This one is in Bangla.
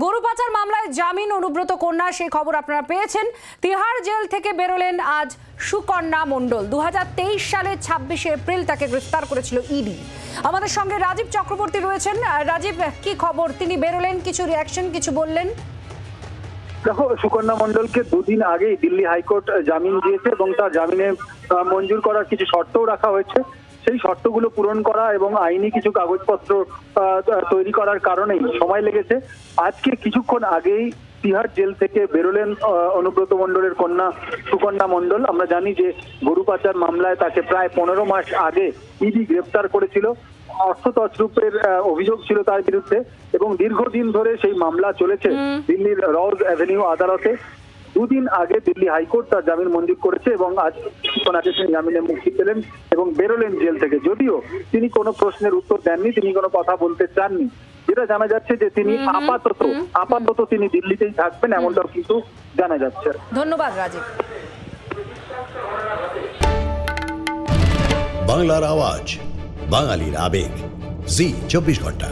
গরু পাচার মামলায় জামিন অনুব্রত কন্যা, সেই খবর আপনারা পেয়েছেন। তিহার জেল থেকে বেরোলেন আজ সুকন্যা মণ্ডল। 2023 সালের 26শে এপ্রিল তাকে গ্রেফতার করেছিল ইডি। আমাদের সঙ্গে রাজীব চক্রবর্তী রয়েছেন। রাজীব, কি খবর? তিনি বেরোলেন, কিছু রিয়াকশন, কিছু বললেন? দেখো, সুকন্যা মণ্ডলকে দুদিন আগেই দিল্লি হাইকোর্ট জামিন দিয়েছে এবং তার জামিনে মঞ্জুর করার কিছু শর্তও রাখা হয়েছে। সেই শর্তগুলো পূরণ করা এবং আইনি কিছু কাগজপত্র তৈরি করার কারণেই সময় লেগেছে। আজকে কিছুক্ষণ আগেই তিহার জেল থেকে বেরোলেন অনুব্রত মণ্ডলের কন্যা সুকন্যা মণ্ডল। আমরা জানি যে গরু পাচার মামলায় তাকে প্রায় 15 মাস আগে ইডি গ্রেফতার করেছিল। অর্থ তছরূপের অভিযোগ ছিল তার বিরুদ্ধে এবং দীর্ঘদিন ধরে সেই মামলা চলেছে দিল্লির রোজ অ্যাভিনিউ আদালতে। দুদিন আগে দিল্লি হাইকোর্ট তার জামিন মঞ্জুর করেছে এবং আজ কিছুক্ষণ আগে তিনি জামিনে মুক্তি পেলেন এবং বেরোলেন জেল থেকে। যদিও তিনি কোনো প্রশ্নের উত্তর দেননি, তিনি কোনো কথা বলতে চাননি। যেটা জানা যাচ্ছে যে তিনি আপাতত তিনি দিল্লিতেই থাকবেন, এমনটাও কিন্তু জানা যাচ্ছে। ধন্যবাদ রাজীব। বাংলার আওয়াজ, বাঙালির আবেগ, জি 24 ঘন্টা।